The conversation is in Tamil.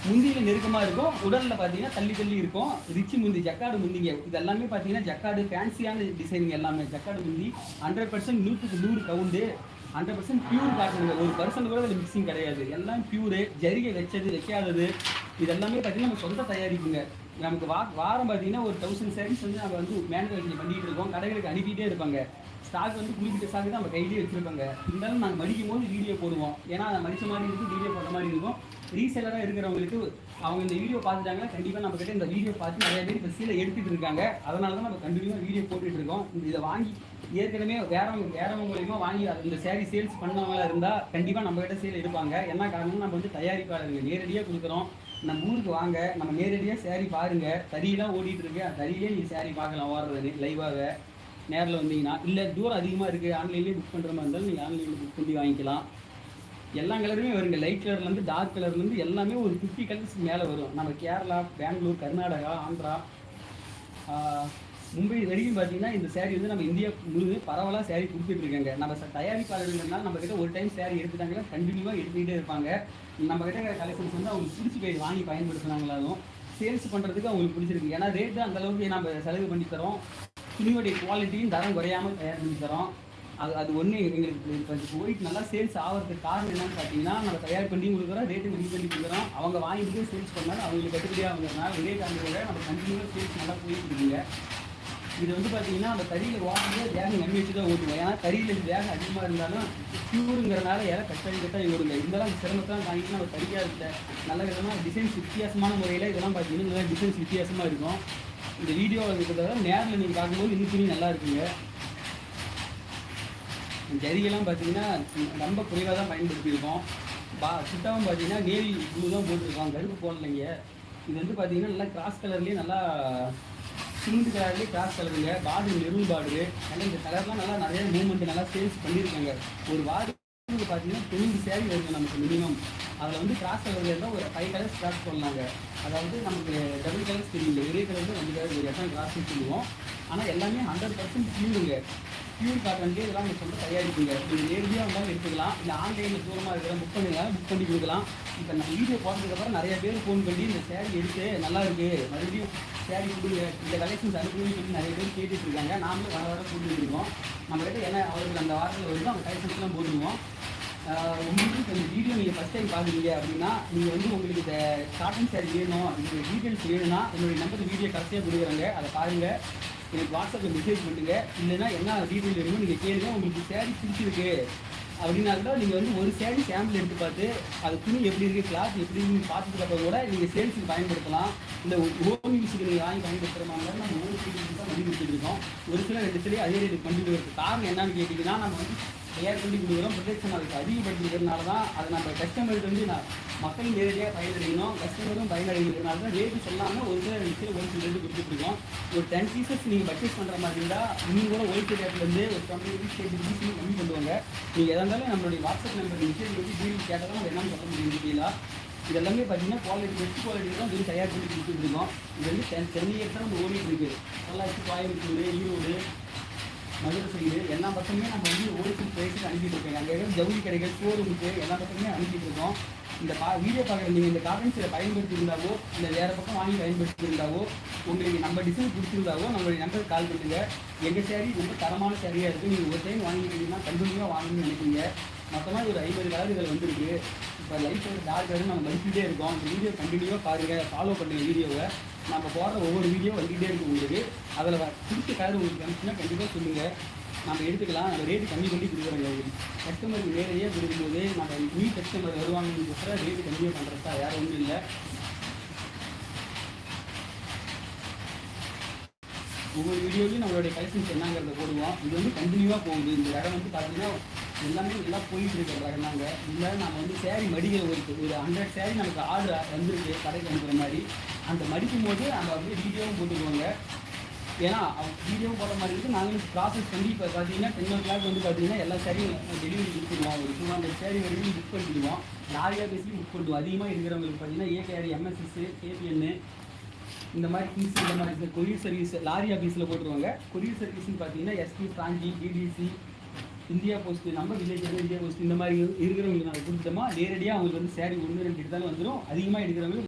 முந்தியில் நெருக்கமாக இருக்கும், உடலில் பார்த்தீங்கன்னா தள்ளி தள்ளி இருக்கும். ரிச்சி முந்தி, ஜக்காடு முந்திங்க. இது எல்லாமே பார்த்தீங்கன்னா ஜக்காடு ஃபேன்சியான டிசைனிங் எல்லாமே. ஜக்காடு முந்தி 100% 100க்கு 100 கவுண்டு, 100% பியூர் காட்டணுங்க. ஒரு பர்சன்ட் கூட அதில் மிக்சிங் கிடையாது. எல்லாம் பியூரு, ஜரிகை வச்சது வைக்காதது. இது எல்லாமே பார்த்தீங்கன்னா நம்ம சொந்த தயாரிப்புங்க. நமக்கு வாரம் பார்த்தீங்கன்னா ஒரு 1000 sarees வந்து நம்ம வந்து மேனுஃபேக்சரிங் பண்ணிகிட்டு இருக்கோம். கடைகளுக்கு அனுப்பிட்டே இருப்பாங்க. ஸ்டாக் வந்து குறிப்பிட்ட ஸ்டாக் தான் நம்ம கையிலேயே வச்சுருப்பாங்க. இருந்தாலும் நாங்கள் மடிக்கும் போது வீடியோ போடுவோம். ஏன்னா அதை மடித்த மாதிரி இருக்கும், வீடியோ போடுற மாதிரி இருக்கும். ரீசேலராக இருக்கிறவங்களுக்கு அவங்க இந்த வீடியோ பார்த்துட்டாங்கன்னா கண்டிப்பாக நம்மக்கிட்ட இந்த வீடியோ பார்த்து நிறைய பேர் இப்போ சீலை எடுத்துகிட்டு இருக்காங்க. அதனால தான் நம்ம கண்டினியூவாக வீடியோ போட்டுட்டு இருக்கோம். இதை வாங்கி ஏற்கனவே வேறவங்க மூலியமாக வாங்கி இந்த சேரீ சேல்ஸ் பண்ணவங்களா இருந்தால் கண்டிப்பாக நம்மக்கிட்ட சேல் எடுப்பாங்க. என்ன காரணம், நம்ம வந்து தயாரிப்பாளர்கள் நேரடியாக கொடுக்குறோம். நம்ம ஊருக்கு வாங்க, நம்ம நேரடியாக சேரீ பாருங்கள். தறியெல்லாம் ஓடிட்டு இருக்கு, அந்த தறியிலே நீங்கள் சேரீ பார்க்கலாம் ஓடுறது லைவாக. நேரில் வந்தீங்கன்னா, இல்லை தூரம் அதிகமாக இருக்குது ஆன்லைன்லேயே புக் பண்ணுற மாதிரி இருந்தாலும் நீங்கள் ஆன்லைனில் புக் பண்ணி வாங்கிக்கலாம். எல்லா கலருமே வருங்க. லைட் கலர்லேருந்து டார்க் கலர்லேருந்து எல்லாமே ஒரு 50 கலர்ஸ் மேலே வரும். நம்ம கேரளா, பெங்களூர், கர்நாடகா, ஆந்திரா, மும்பை வரைக்கும் பார்த்தீங்கன்னா இந்த சேரீ வந்து நம்ம இந்தியா முழு பரவலாக சேரீ கொடுத்துட்ருக்காங்க. நம்ம தயாரிப்பாளர்கள்னால நம்மக்கிட்ட ஒரு டைம் சேரீ எடுத்துட்டாங்கன்னா கண்டினியூவாக எடுத்துக்கிட்டே இருப்பாங்க. நம்மக்கிட்ட கலெக்ஷன்ஸ் வந்து அவங்களுக்கு பிடிச்சி போய் வாங்கி பயன்படுத்தினாங்களாலும் சேல்ஸ் பண்ணுறதுக்கு அவங்களுக்கு பிடிச்சிருக்கு. ஏன்னா ரேட்டு அந்தளவுக்கு நம்ம செலவு பண்ணி தரோம். துணியோடைய குவாலிட்டியும் தரம் குறையாமல் தயார் பண்ணி தரோம். அது ஒன்று எங்களுக்கு இப்போ போயிட்டு நல்லா சேல்ஸ் ஆகிறதுக்கு காரணம் என்னன்னு பார்த்தீங்கன்னா, நம்ம தயார் பண்ணி கொடுக்குறோம், ரேட்டு ரெடி பண்ணி கொடுக்குறோம். அவங்க வாங்கிட்டு சேல்ஸ் பண்ணாலும் அவங்களுக்கு கட்டுப்படியாக ஆகுறதுனால ஒரே காரணத்தோட நம்ம கண்டினியூவாக சேல்ஸ் நல்லா போயிட்டு இருக்குங்க. இது வந்து பார்த்தீங்கன்னா அந்த தறியில் ஓட்டுறது வேகம் கம்மி வச்சு தான் ஓட்டுவோம். ஏன்னா தறியில் வேகம் அதிகமாக இருந்தாலும் பியூருங்கிறனால யாரும் கட்டாயி ஓடுங்க. இருந்தாலும் அந்த சிரமத்தான் வாங்கிட்டு நம்ம தறியாக இருக்க நல்ல விதமாக டிசைன்ஸ் வித்தியாசமான முறையில் இதெல்லாம் பார்த்தீங்கன்னா நல்லா டிசைன்ஸ் வித்தியாசமாக இருக்கும். இந்த வீடியோ இருக்கிறத நேரில் நீங்கள் பார்க்கும்போது இன்னும் துணி நல்லா இருக்குங்க. ஜரிகெல்லாம் பார்த்தீங்கன்னா ரொம்ப குறைவாக தான் பயன்படுத்தியிருக்கோம். சுட்டாவும் பார்த்தீங்கன்னா நேவி ப்ளூ தான் போட்டிருக்கோம், கருப்பு போடலைங்க. இது வந்து பார்த்தீங்கன்னா நல்லா கிராஸ் கலர்லேயே நல்லா சிமெண்ட் கலர்லேயே கிராஸ் கலருங்க. Border maroon border. நல்லா இந்த கலர்லாம் நல்லா நிறைய மூவ்மெண்ட் நல்லா சேல்ஸ் பண்ணியிருக்காங்க. ஒரு வாரத்துக்கு பார்த்தீங்கன்னா 90 சேரீ வருங்க நமக்கு மினிமம். அதில் வந்து கிராஸ் கலரில் இருந்தால் ஒரு 5 கலர்ஸ் கிராஸ் பண்ணலாங்க. அதாவது நமக்கு டபுள் கலர்ஸ் தெரியல, ஒரே கலர் 5 கலர் ஒரு எத்தனை கிராஸ்ன்னு சொல்லுவோம். ஆனால் எல்லாமே 100% பியூருங்க. பியூர் காட்டன்லேயே இதெல்லாம் நம்ம சொல்ல தயாரிப்புங்க. நீங்கள் நேரடியாக வந்தாலும் எடுத்துக்கலாம், இல்லை ஆன்லைனில் தூரமாக இருக்கிற புக் பண்ணி கொடுக்கலாம். இப்போ நம்ம வீடியோ போட்டதுக்கப்புறம் நிறைய பேர் ஃபோன் பண்ணி இந்த சேரீ எடுத்து நல்லா இருக்குது, மறுபடியும் சேரீ கொடுங்க, இந்த கலெக்ஷன்ஸ் அனுப்புன்னு சொல்லி நிறைய பேர் கேட்டுட்டு இருக்காங்க. நாமளும் வர போட்டுட்டு இருக்கோம். நம்மகிட்ட என்ன அவர்கள் அந்த வாரத்தில் வருதோ அந்த கலெக்ஷன்ஸ்லாம் போட்டுருவோம். உங்களுக்கு இந்த வீடியோ நீங்கள் ஃபஸ்ட் டைம் பார்க்குறீங்க அப்படின்னா, நீங்கள் வந்து உங்களுக்கு இந்த காட்டன் சேரீ வேணும், இந்த டீட்டெயில்ஸ் வேணும்னா என்னுடைய நம்பர் வீடியோ கடைசியாக கொடுக்குறாங்க, அதை பாருங்கள். எனக்கு வாட்ஸ்அப்பில் மெசேஜ் பண்ணுங்கள். இல்லைன்னா என்ன டீட்டெயில் வேணுமோ நீங்கள் கேளுங்க. உங்களுக்கு சேரீ பிடிச்சிருக்கு அப்படின்னாக்கா நீங்கள் வந்து ஒரு சேரீ சாம்பிள் எடுத்து பார்த்து அது துணி எப்படி இருக்குது, கிளாத் எப்படி இருக்குன்னு பார்த்துக்கிறப்ப கூட நீங்கள் சேல்ஸுக்கு பயன்படுத்தலாம். இல்லை ஹோம் யூஸுக்கு நீங்கள் வாங்கி பயன்படுத்துகிற மாதிரி நம்ம ஹோம் யூஸுக்கு தான் பண்ணி கொடுத்துருக்கோம். ஒரு சில 2 சிலையை அதே ரேட்டு பண்ணி கொடுக்குறதுக்கு காரணம் என்னன்னு கேட்டிங்கன்னா, நம்ம வந்து தயார் பண்ணி கொடுக்குறோம். ப்ரொடெக்ஷன் அதுக்கு அதிகப்படுத்திக்கிறதுனால தான் அதை நம்ம கஸ்டமருக்கு வந்து மக்கள் நேரடியாக பயனடையணும், கஸ்டமரும் பயனடைகிறதுனால தான் ரேட்டு சொல்லாமல் ஒரு சில விஷயம் ஒரு சில ரேட்டு கொடுத்துட்ருக்கோம். ஒரு 10 பீசஸ் நீங்கள் பர்ச்சேஸ் பண்ணுற மாதிரி இருந்தால் நீங்கள் கூட ஹோல்சேல் ரேட்லேருந்து ஒரு 20 rupees 30 rupees கம்மி பண்ணுவாங்க. நீங்கள் எதாக இருந்தாலும் நம்மளுடைய வாட்ஸ்அப் நம்பர் மெசேஜ் பண்ணி டீல் கேட்டால் தான் நம்ம என்னன்னு சொல்ல முடியும் டீட்டெயிலாக. இது எல்லாமே பார்த்தீங்கன்னா குவாலிட்டி பெஸ்ட் குவாலிட்டி தான் இது தயார் பண்ணி கொடுத்துருக்கோம். இது வந்து 10 years தான் நம்ம ஓடிட்டு இருக்குது. பொள்ளாச்சி, கோயம்புத்தூர், ஈரோடு, மதுரை சைடு எல்லா பக்கமே நம்ம வந்து ஹோல்சேல் ப்ரைஸுக்கு அனுப்பிட்டு இருக்கோங்க. அங்கே இருக்கிற ஜவுளி கடைகள், ஷோரூமுக்கு எல்லா பக்கமே அனுப்பிட்டு இருக்கோம். இந்த வீடியோ பார்க்குற நீங்கள் இந்த காட்டன் சேலை பயன்படுத்தியிருந்தாவோ இல்லை வேறு பக்கம் வாங்கி பயன்படுத்தியிருந்தாவோ உங்களுக்கு நம்ம டிசைன் பிடிச்சிருந்தாவோ நம்மளுடைய நம்பருக்கு கால் பண்ணுங்கள். எங்கள் சேரீ ரொம்ப தரமான சேரீயாக இருக்குது. நீங்கள் ஒரு டைம் வாங்கிக்கிட்டீங்கன்னா கண்டினியூவாக வாங்கணும்னு நினைப்பீங்க. மொத்தமாக ஒரு 50 கலர் இதில் வந்துருக்கு. இப்போ லைஃப் டார்க் கலர் நம்ம மதிப்பிட்டே இருக்கோம். இந்த வீடியோ கண்டினியூவாக பாருங்கள், ஃபாலோ பண்ணுங்கள் வீடியோவை. நம்ம போடுற ஒவ்வொரு வீடியோ வந்துகிட்டே இருக்கும் உங்களுக்கு. அதில் பிடிச்ச கலர் உங்களுக்கு அனுப்பிச்சுன்னா கண்டிப்பாக சொல்லுங்கள், நம்ம எடுத்துக்கலாம். நம்ம ரேட்டு கம்மி பண்ணி கொடுக்குறோங்க. கஸ்டமருக்கு நேரடியாக கொடுக்கும்போது நம்ம நியூ கஸ்டமர் வருவாங்கன்னு சொல்கிற ரேட்டு கம்மியாக பண்ணுறதா வேறு ஒன்றும் இல்லை. ஒவ்வொரு வீடியோலையும் நம்மளுடைய கலெக்ஷன்ஸ் என்னங்கிறத போடுவோம். இது வந்து கண்டினியூவாக போகுது. இந்த ரகம் வந்து பார்த்தீங்கன்னா எல்லாமே நல்லா போயிட்டு இருக்கிற ரகம் தாங்க. இல்லை நம்ம வந்து சேரீ மடிக்கிற ஒரு 100 சேரீ நமக்கு ஆர்டர் வந்துருக்கு கடைக்கு அனுப்புகிற மாதிரி. அந்த மடிக்கும் போது நம்ம அப்படியே வீடியோவும் போட்டுக்குவோங்க. ஏன்னா வீடியோவும் போடுற மாதிரி இருக்குது. நாங்களும் ப்ராசஸ் பண்ணி இப்போ பார்த்தீங்கன்னா 10 o'clock வந்து பார்த்தீங்கன்னா எல்லா சேரீயும் டெலிவரி கொடுத்துருவோம். ஒரு 200 சேரீ வரைக்கும் புக் பண்ணிடுவோம். லாரியாக பேசி புக் பண்ணுவோம். அதிகமாக இருக்கிறவங்களுக்கு பார்த்தீங்கன்னா ஏகேஆர், எம்எஸ்எஸ், கேபிஎன்னு இந்த மாதிரி திங்ஸ், இந்த மாதிரி கொரியர் சர்வீஸ் லாரி ஆஃபீஸில் போட்டுருவாங்க. கொரியர் சர்வீஸ்ன்னு பார்த்தீங்கன்னா எஸ்பி, பிராஞ்சி, டிடிசி, இந்தியா போஸ்ட், நம்ம வில்லேஜ் இந்தியா போஸ்ட் இந்த மாதிரி இருக்கிறவங்களுக்கு நாங்கள் கொடுத்தோமா நேரடியாக அவங்களுக்கு வந்து சேரீ 1 2 எடுத்தாலும் வந்துடும். அதிகமாக எடுக்கிறவங்களுக்கு